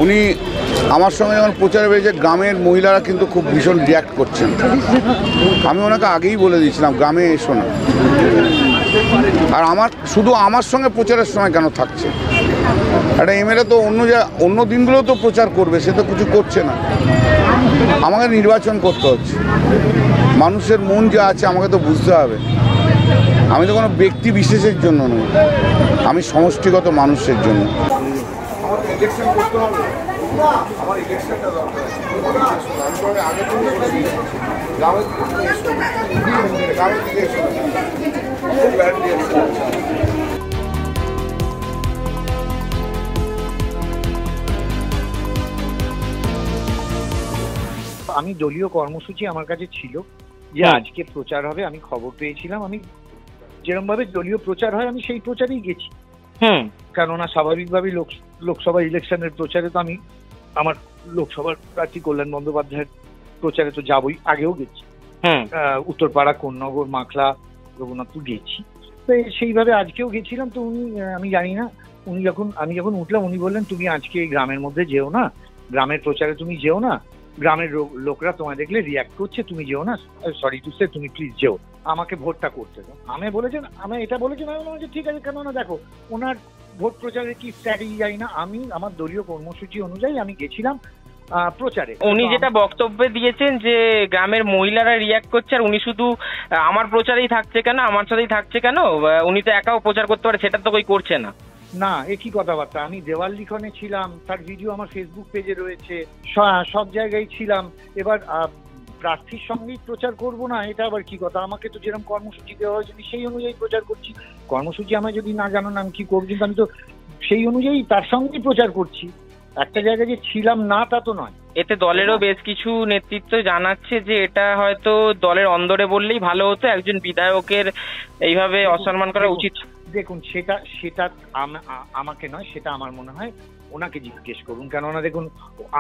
উনি আমার সঙ্গে যখন প্রচারে বেরিয়েছে গ্রামের মহিলারা কিন্তু খুব ভীষণ রিয়াক্ট করছেন। আমি ওনাকে আগেই বলে দিয়েছিলাম গ্রামে এসো না। আর শুধু আমার সঙ্গে প্রচারের সময় কেন থাকছে? একটা এমএলএ তো অন্য দিনগুলো তো প্রচার করবে, সে তো কিছু করছে না। আমাকে নির্বাচন করতে হচ্ছে, মানুষের মন যা আছে আমাকে তো বুঝতে হবে। আমি তো কোনো ব্যক্তি বিশেষের জন্য নই, আমি সমষ্টিগত মানুষের জন্য। ইলেকশন করতে হবে, আমার ইলেকশনটা দরকার। আগে থেকে গ্রামের দিকে এসো, আমি দলীয় কর্মসূচি আমার কাছে ছিল যে আজকে প্রচার হবে, আমি খবর পেয়েছিলাম। আমি যেরকম ভাবে দলীয় প্রচার হয় আমি সেই প্রচারেই গেছি। কেননা স্বাভাবিকভাবেই লোকসভা ইলেকশনের প্রচারে তো আমি আমার লোকসভার প্রার্থী কল্যাণ বন্দ্যোপাধ্যায়ের প্রচারে তো যাবই, আগেও গেছি। উত্তরপাড়া, কোন্নগর, মাখলা, রঘুনাথপুর গেছি। তো সেইভাবে আজকেও গেছিলাম। তো আমি জানি না, আমি যখন উঠলাম উনি বললেন তুমি আজকে এই গ্রামের মধ্যে যেও না, গ্রামের প্রচারে তুমি যেও না, গ্রামের লোকরা তোমায় দেখলে রিয়াক্ট করছে, তুমি যেও না, সরি টু সে, তুমি প্লিজ যেও, আমাকে ভোটটা করতে দাও। আমি এটা বলেছেন। আমি বলছি ঠিক আছে, কেননা দেখো ওনার ভোট প্রচারের কি স্ট্র্যাটেজি জানি না, আমি আমার দলীয় কর্মসূচি অনুযায়ী আমি গেছিলাম প্রচারে। উনি যেটা বক্তব্যে দিয়েছেন যে গ্রামের মহিলারা রিয়াক্ট করছে আর উনি শুধু আমার প্রচারেই থাকছে কেন, আমার সাথেই থাকছে কেন, উনি তো একাও প্রচার করতে পারে, সেটা তো কই করছে না। না, একই কথাবার্তা। আমি দেওয়াল লিখনে ছিলাম, তার ভিডিও আমার ফেসবুক পেজে রয়েছে, সব জায়গায় ছিলাম। এবার প্রার্থীর সঙ্গেই প্রচার করব না, এটা আবার কি কথা? আমাকে তো যেরকম কর্মসূচি দেওয়া হয়েছে সেই অনুযায়ী প্রচার করছি। কর্মসূচি আমায় যদি না জানান আমি কি করবো, কিন্তু আমি তো সেই অনুযায়ী তার সঙ্গেই প্রচার করছি। একটা জায়গায় যে ছিলাম না তা তো নয়। এতে দলেরও বেশ কিছু নেতৃত্ব জানাচ্ছে যে এটা হয়তো দলের অন্দরে বললেই ভালো হতো, একজন বিধায়কের এইভাবে অসম্মান করা উচিত। দেখুন, সেটা আমাকে নয়, সেটা আমার মনে হয় ওনাকে জিজ্ঞেস করুন। কেননা দেখুন,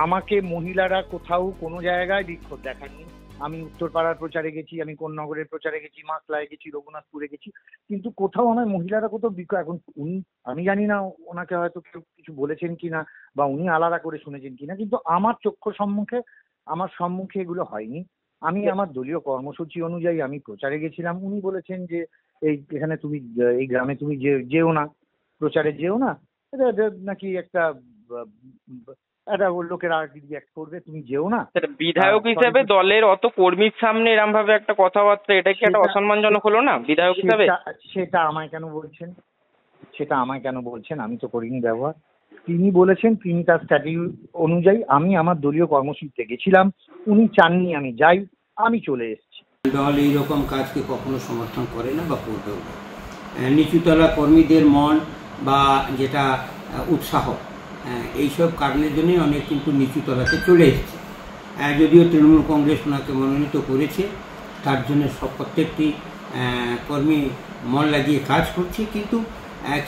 আমাকে মহিলারা কোথাও কোনো জায়গায় বিক্ষোভ দেখাননি। আমি উত্তরপাড়ার প্রচারে গেছি, আমি কোন্নগরের প্রচারে গেছি, মাখলায় গেছি, রঘুনাথপুরে গেছি, কিন্তু কোথাও আমার মহিলারা কোথাও এখন আমি জানি না ওনাকে হয়তো কেউ কিছু বলেছেন কিনা বা উনি আলাদা করে শুনেছেন কিনা, কিন্তু আমার আমার সম্মুখে এগুলো হয়নি। আমি আমার দলীয় কর্মসূচি অনুযায়ী আমি প্রচারে গেছিলাম। উনি বলেছেন যে এখানে তুমি এই গ্রামে তুমি যেও না, প্রচারে যেও না, এটা নাকি একটা লোকেরা রিঅ্যাক্ট করবে, তুমি যেও না। বিধায়ক হিসেবে দলের অত কর্মীর সামনে এরকম ভাবে একটা কথাবার্তা, এটা কি একটা অসম্মানজনক হলো না বিধায়ক হিসেবে? সেটা আমায় কেন বলছেন? আমি তো করিনি ব্যবহার। তিনি বলেছেন, তিনি তার স্ট্র্যাটেজি অনুযায়ী। আমি আমার দলীয় কর্মসূচিতে গেছিলাম, উনি চাননি আমি যাই, আমি চলে এসেছি। দল এইরকম কাজকে কখনো সমর্থন করে না বা করবেও না। নিচুতলা কর্মীদের মন বা যেটা উৎসাহ, এইসব কারণের জন্যই অনেক কিন্তু নিচুতলাতে চলে এসেছে। যদিও তৃণমূল কংগ্রেস ওনাকে মনোনীত করেছে, তার জন্য প্রত্যেকটি কর্মী মন লাগিয়ে কাজ করছে, কিন্তু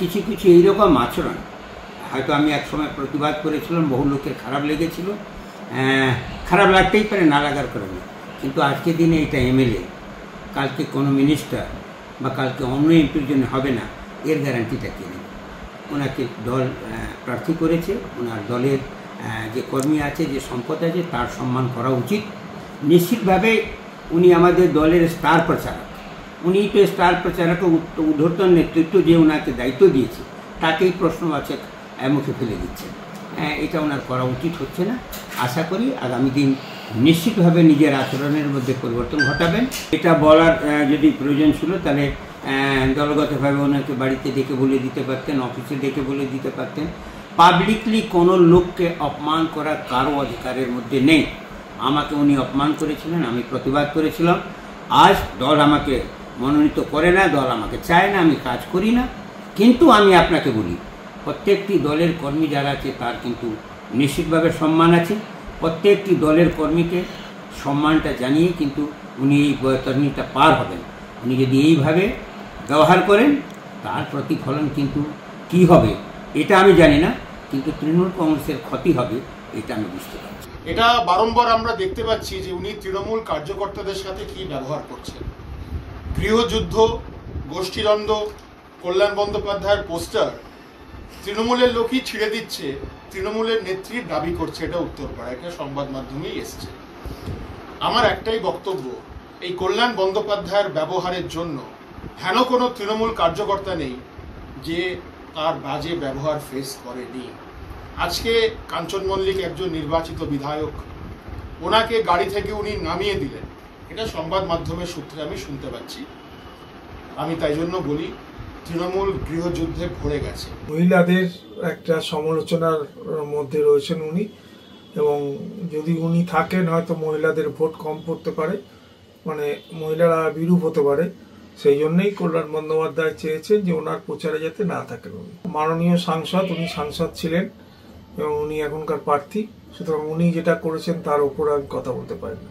কিছু কিছু এইরকম আচরণ হয়তো আমি একসময় প্রতিবাদ করেছিলাম, বহু লোকের খারাপ লেগেছিল। খারাপ লাগতেই পারে, না লাগার কারণে, কিন্তু আজকের দিনে এটা এমএলএ, কালকে কোনো মিনিস্টার বা কালকে অন্য এমপির জন্য হবে না, এর গ্যারান্টিটা কে নেবে? ওনাকে দল প্রার্থী করেছে, ওনার দলের যে কর্মী আছে, যে সম্পদ আছে, তার সম্মান করা উচিত। নিশ্চিতভাবে উনি আমাদের দলের স্টার প্রচারক, উনি তো স্টার প্রচারক, ঊর্ধ্বতন নেতৃত্ব যে ওনাকে দায়িত্ব দিয়েছে তাকেই প্রশ্নবাচক মুখে ফেলে দিচ্ছেন। এটা ওনার করা উচিত হচ্ছে না। আশা করি আগামী দিন নিশ্চিতভাবে নিজের আচরণের মধ্যে পরিবর্তন ঘটাবেন। এটা বলার যদি প্রয়োজন ছিল তাহলে দলগতভাবে ওনাকে বাড়িতে ডেকে বলে দিতে পারতেন, অফিসে ডেকে বলে দিতে পারতেন। পাবলিকলি কোনো লোককে অপমান করার কারো অধিকারের মধ্যে নেই। আমাকে উনি অপমান করেছিলেন, আমি প্রতিবাদ করেছিলাম। আজ দল আমাকে মনোনীত করে না, দল আমাকে চায় না, আমি কাজ করি না, কিন্তু আমি আপনাকে বলি প্রত্যেকটি দলের কর্মী যারা আছে তার কিন্তু নিশ্চিতভাবে সম্মান আছে। প্রত্যেকটি দলের কর্মীকে সম্মানটা জানিয়ে কিন্তু উনি এই বৈতরণীটা পার হবেন। উনি যদি এইভাবে ব্যবহার করেন তার প্রতিফলন কিন্তু কি হবে এটা আমি জানি না, কিন্তু তৃণমূল কংগ্রেসের ক্ষতি হবে এটা আমি বুঝতে পারছি। এটা বারংবার আমরা দেখতে পাচ্ছি যে উনি তৃণমূল কার্যকর্তাদের সাথে কি ব্যবহার করছেন। গৃহযুদ্ধ, গোষ্ঠীদ্বন্দ্ব, কল্যাণ বন্দ্যোপাধ্যায়ের পোস্টার তৃণমূলের লোকই ছিঁড়ে দিচ্ছে, তৃণমূলের নেত্রীর দাবি করছে, এটা উত্তরপাড়া, এটা সংবাদ মাধ্যমেই এসছে। আমার একটাই বক্তব্য, এই কল্যাণ বন্দ্যোপাধ্যায়ের ব্যবহারের জন্য হেন কোনো তৃণমূল কার্যকর্তা নেই যে তার বাজে ব্যবহার ফেস করেনি। আজকে কাঞ্চন মল্লিক একজন নির্বাচিত বিধায়ক, ওনাকে গাড়ি থেকে উনি নামিয়ে দিলেন, এটা সংবাদ মাধ্যমের সূত্রে আমি শুনতে পাচ্ছি। আমি তাই জন্য বলি তৃণমূল গৃহযুদ্ধে ভরে গেছে। মহিলাদের একটা সমালোচনার মধ্যে রয়েছেন উনি, এবং যদি উনি থাকেন হয়তো মহিলাদের ভোট কম পড়তে পারে, মানে মহিলারা বিরূপ হতে পারে। সেই জন্যই কল্যাণ বন্দ্যোপাধ্যায় চেয়েছেন যে ওনার প্রচারে যাতে না থাকেন উনি। মাননীয় সাংসদ, উনি সাংসদ ছিলেন এবং উনি এখনকার প্রার্থী, সুতরাং উনি যেটা করেছেন তার উপর আমি কথা বলতে পারি না।